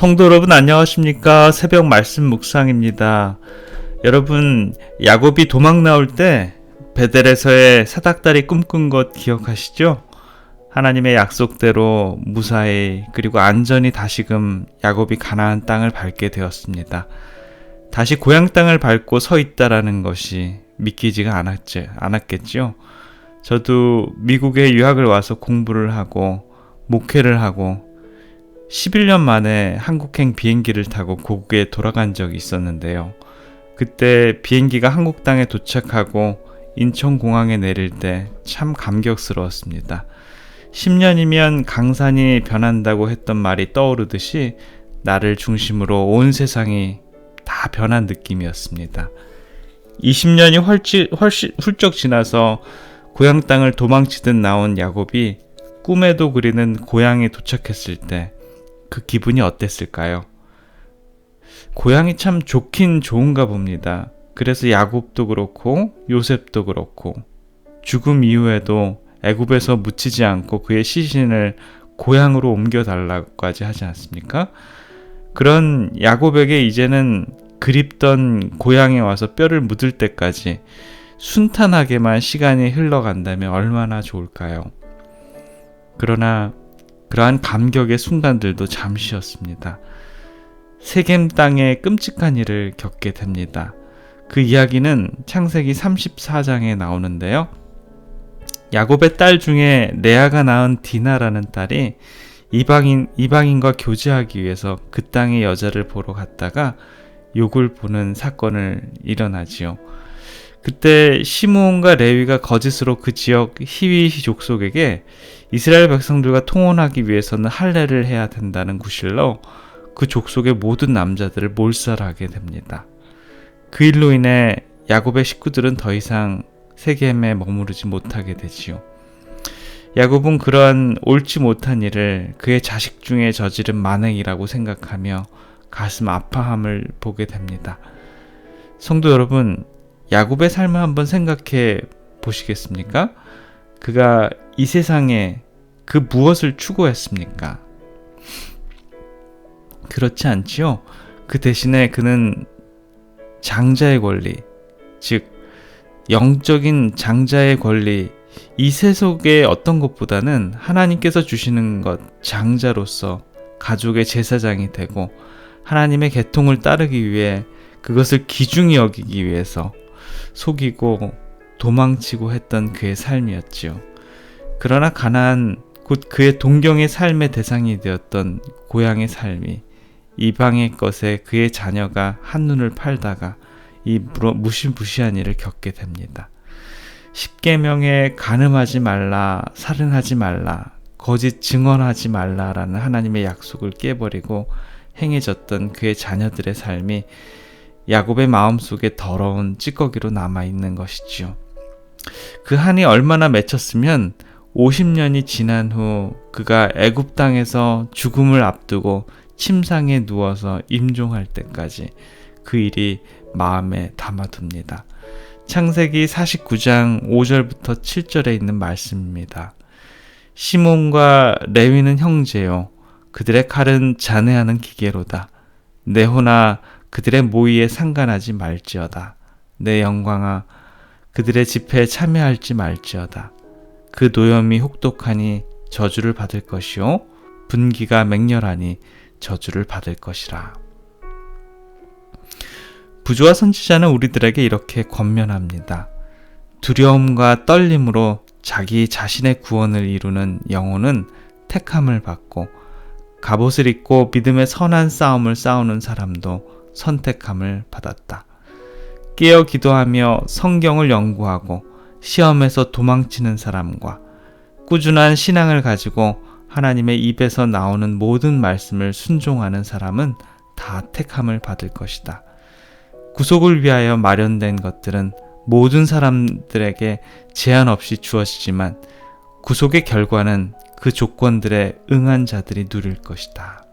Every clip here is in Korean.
성도 여러분 안녕하십니까? 새벽 말씀 묵상입니다. 여러분 야곱이 도망 나올 때 베델에서의 사닥다리 꿈꾼 것 기억하시죠? 하나님의 약속대로 무사히 그리고 안전히 다시금 야곱이 가나안 땅을 밟게 되었습니다. 다시 고향 땅을 밟고 서 있다라는 것이 믿기지가 않았겠죠. 저도 미국에 유학을 와서 공부를 하고 목회를 하고 11년 만에 한국행 비행기를 타고 고국에 돌아간 적이 있었는데요. 그때 비행기가 한국 땅에 도착하고 인천공항에 내릴 때 참 감격스러웠습니다. 10년이면 강산이 변한다고 했던 말이 떠오르듯이 나를 중심으로 온 세상이 다 변한 느낌이었습니다. 20년이 훌쩍 지나서 고향 땅을 도망치듯 나온 야곱이 꿈에도 그리는 고향에 도착했을 때 그 기분이 어땠을까요? 고향이 참 좋긴 좋은가 봅니다. 그래서 야곱도 그렇고 요셉도 그렇고 죽음 이후에도 애굽에서 묻히지 않고 그의 시신을 고향으로 옮겨달라고까지 하지 않습니까? 그런 야곱에게 이제는 그립던 고향에 와서 뼈를 묻을 때까지 순탄하게만 시간이 흘러간다면 얼마나 좋을까요? 그러나 그러한 감격의 순간들도 잠시였습니다. 세겜 땅에 끔찍한 일을 겪게 됩니다. 그 이야기는 창세기 34장에 나오는데요. 야곱의 딸 중에 레아가 낳은 디나라는 딸이 이방인과 교제하기 위해서 그 땅의 여자를 보러 갔다가 욕을 보는 사건을 일어나지요. 그때 시므온과 레위가 거짓으로 그 지역 히위 족속에게 이스라엘 백성들과 통혼하기 위해서는 할례를 해야 된다는 구실로 그 족속의 모든 남자들을 몰살하게 됩니다. 그 일로 인해 야곱의 식구들은 더 이상 세겜에 머무르지 못하게 되지요. 야곱은 그러한 옳지 못한 일을 그의 자식 중에 저지른 만행이라고 생각하며 가슴 아파함을 보게 됩니다. 성도 여러분, 야곱의 삶을 한번 생각해 보시겠습니까? 그가 이 세상에 그 무엇을 추구했습니까? 그렇지 않지요. 그 대신에 그는 장자의 권리, 즉 영적인 장자의 권리, 이 세속의 어떤 것보다는 하나님께서 주시는 것, 장자로서 가족의 제사장이 되고 하나님의 계통을 따르기 위해 그것을 귀중히 여기기 위해서 속이고 도망치고 했던 그의 삶이었지요. 그러나 가나안, 곧 그의 동경의 삶의 대상이 되었던 고향의 삶이 이방의 것에 그의 자녀가 한눈을 팔다가 이 무시무시한 일을 겪게 됩니다. 십계명에 간음하지 말라, 살인하지 말라, 거짓 증언하지 말라라는 하나님의 약속을 깨버리고 행해졌던 그의 자녀들의 삶이 야곱의 마음속에 더러운 찌꺼기로 남아있는 것이지요. 그 한이 얼마나 맺혔으면 50년이 지난 후 그가 애굽 땅에서 죽음을 앞두고 침상에 누워서 임종할 때까지 그 일이 마음에 담아둡니다. 창세기 49장 5절부터 7절에 있는 말씀입니다. 시몬과 레위는 형제요, 그들의 칼은 잔해하는 기계로다. 내 호나 그들의 모의에 상관하지 말지어다. 내 영광아 그들의 집회에 참여할지 말지어다. 그 노염이 혹독하니 저주를 받을 것이요 분기가 맹렬하니 저주를 받을 것이라. 부조와 선지자는 우리들에게 이렇게 권면합니다. 두려움과 떨림으로 자기 자신의 구원을 이루는 영혼은 택함을 받고 갑옷을 입고 믿음의 선한 싸움을 싸우는 사람도 선택함을 받았다. 깨어 기도하며 성경을 연구하고 시험에서 도망치는 사람과 꾸준한 신앙을 가지고 하나님의 입에서 나오는 모든 말씀을 순종하는 사람은 다 택함을 받을 것이다. 구속을 위하여 마련된 것들은 모든 사람들에게 제한 없이 주어지지만 구속의 결과는 그 조건들에 응한 자들이 누릴 것이다.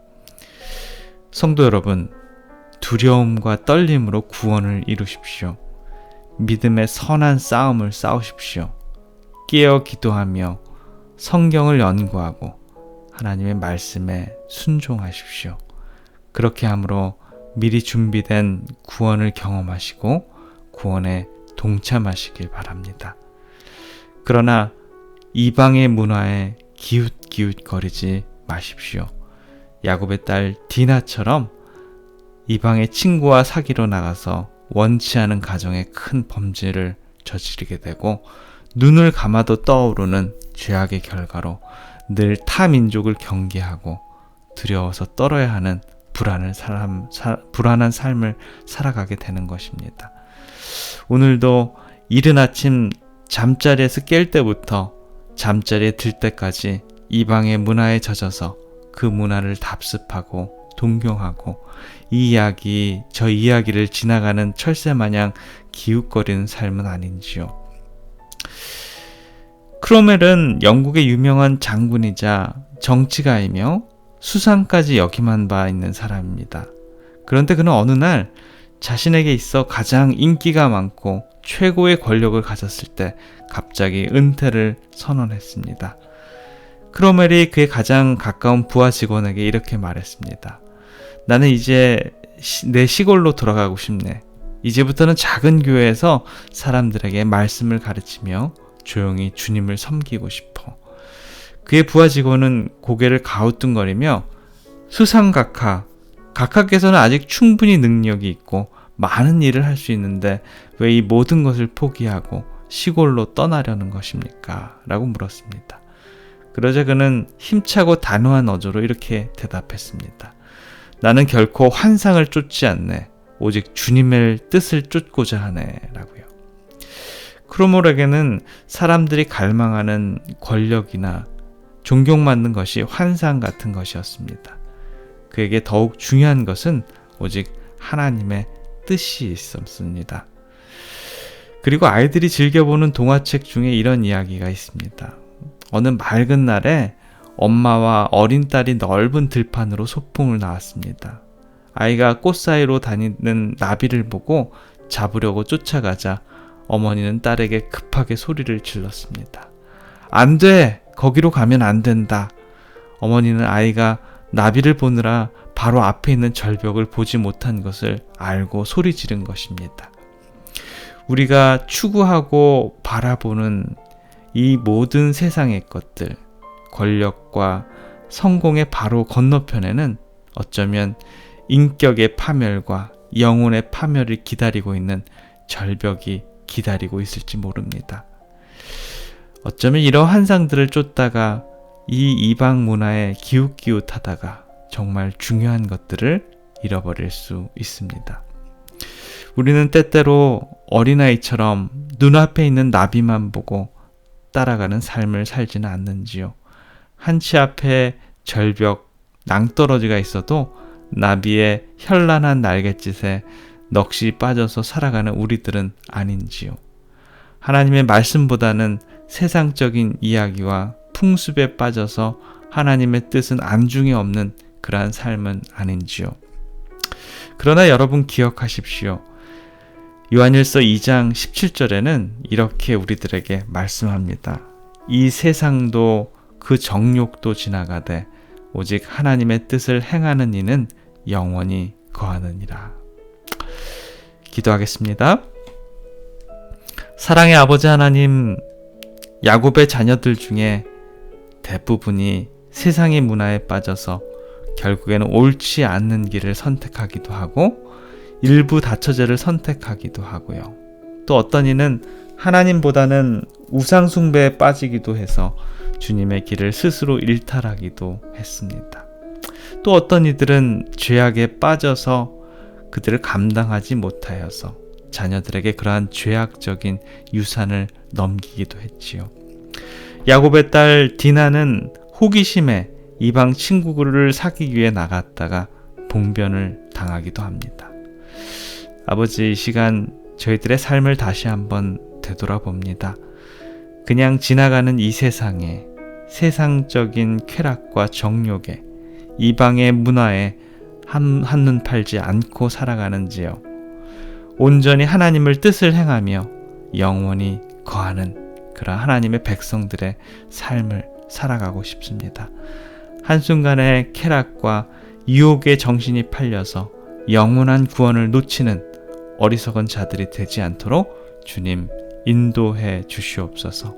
성도 여러분, 두려움과 떨림으로 구원을 이루십시오. 믿음의 선한 싸움을 싸우십시오. 깨어 기도하며 성경을 연구하고 하나님의 말씀에 순종하십시오. 그렇게 함으로 미리 준비된 구원을 경험하시고 구원에 동참하시길 바랍니다. 그러나 이방의 문화에 기웃기웃거리지 마십시오. 야곱의 딸 디나처럼 이방의 친구와 사귀러 나가서 원치 않은 가정에 큰 범죄를 저지르게 되고 눈을 감아도 떠오르는 죄악의 결과로 늘 타 민족을 경계하고 두려워서 떨어야 하는 불안한 삶을 살아가게 되는 것입니다. 오늘도 이른 아침 잠자리에서 깰 때부터 잠자리에 들 때까지 이방의 문화에 젖어서 그 문화를 답습하고 동경하고 저 이야기를 지나가는 철새마냥 기웃거리는 삶은 아닌지요. 크로멜은 영국의 유명한 장군이자 정치가이며 수상까지 역임한 바 있는 사람입니다. 그런데 그는 어느 날 자신에게 있어 가장 인기가 많고 최고의 권력을 가졌을 때 갑자기 은퇴를 선언했습니다. 크로멜이 그의 가장 가까운 부하 직원에게 이렇게 말했습니다. 나는 이제 내 시골로 돌아가고 싶네. 이제부터는 작은 교회에서 사람들에게 말씀을 가르치며 조용히 주님을 섬기고 싶어. 그의 부하 직원은 고개를 가우뚱거리며 각하께서는 아직 충분히 능력이 있고 많은 일을 할 수 있는데 왜 이 모든 것을 포기하고 시골로 떠나려는 것입니까? 라고 물었습니다. 그러자 그는 힘차고 단호한 어조로 이렇게 대답했습니다. 나는 결코 환상을 쫓지 않네. 오직 주님의 뜻을 쫓고자 하네. 라고요. 크로멜에게는 사람들이 갈망하는 권력이나 존경받는 것이 환상 같은 것이었습니다. 그에게 더욱 중요한 것은 오직 하나님의 뜻이 있었습니다. 그리고 아이들이 즐겨보는 동화책 중에 이런 이야기가 있습니다. 어느 맑은 날에 엄마와 어린 딸이 넓은 들판으로 소풍을 나왔습니다. 아이가 꽃 사이로 다니는 나비를 보고 잡으려고 쫓아가자 어머니는 딸에게 급하게 소리를 질렀습니다. 안 돼! 거기로 가면 안 된다. 어머니는 아이가 나비를 보느라 바로 앞에 있는 절벽을 보지 못한 것을 알고 소리 지른 것입니다. 우리가 추구하고 바라보는 이 모든 세상의 것들, 권력과 성공의 바로 건너편에는 어쩌면 인격의 파멸과 영혼의 파멸을 기다리고 있는 절벽이 기다리고 있을지 모릅니다. 어쩌면 이런 환상들을 쫓다가 이 이방 문화에 기웃기웃하다가 정말 중요한 것들을 잃어버릴 수 있습니다. 우리는 때때로 어린아이처럼 눈앞에 있는 나비만 보고 따라가는 삶을 살지는 않는지요. 한치 앞에 절벽, 낭떠러지가 있어도 나비의 현란한 날갯짓에 넋이 빠져서 살아가는 우리들은 아닌지요. 하나님의 말씀보다는 세상적인 이야기와 풍습에 빠져서 하나님의 뜻은 안중에 없는 그러한 삶은 아닌지요. 그러나 여러분 기억하십시오. 요한일서 2장 17절에는 이렇게 우리들에게 말씀합니다. 이 세상도 그 정욕도 지나가되 오직 하나님의 뜻을 행하는 이는 영원히 거하느니라. 기도하겠습니다. 사랑의 아버지 하나님, 야곱의 자녀들 중에 대부분이 세상의 문화에 빠져서 결국에는 옳지 않는 길을 선택하기도 하고 일부 다처제를 선택하기도 하고요. 또 어떤 이는 하나님보다는 우상 숭배에 빠지기도 해서 주님의 길을 스스로 일탈하기도 했습니다. 또 어떤 이들은 죄악에 빠져서 그들을 감당하지 못하여서 자녀들에게 그러한 죄악적인 유산을 넘기기도 했지요. 야곱의 딸 디나는 호기심에 이방 친구를 사귀기 위해 나갔다가 봉변을 당하기도 합니다. 아버지, 이 시간 저희들의 삶을 다시 한번 되돌아봅니다. 그냥 지나가는 이 세상에 세상적인 쾌락과 정욕에 이방의 문화에 한눈 팔지 않고 살아가는지요. 온전히 하나님의 뜻을 행하며 영원히 거하는 그런 하나님의 백성들의 삶을 살아가고 싶습니다. 한순간의 쾌락과 유혹에 정신이 팔려서 영원한 구원을 놓치는 어리석은 자들이 되지 않도록 주님 인도해 주시옵소서.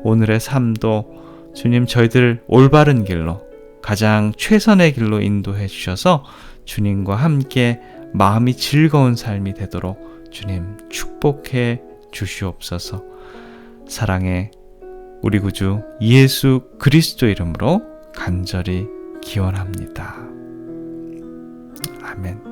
오늘의 삶도 주님 저희들 올바른 길로, 가장 최선의 길로 인도해 주셔서 주님과 함께 마음이 즐거운 삶이 되도록 주님 축복해 주시옵소서. 사랑의 우리 구주 예수 그리스도 이름으로 간절히 기원합니다. 아멘.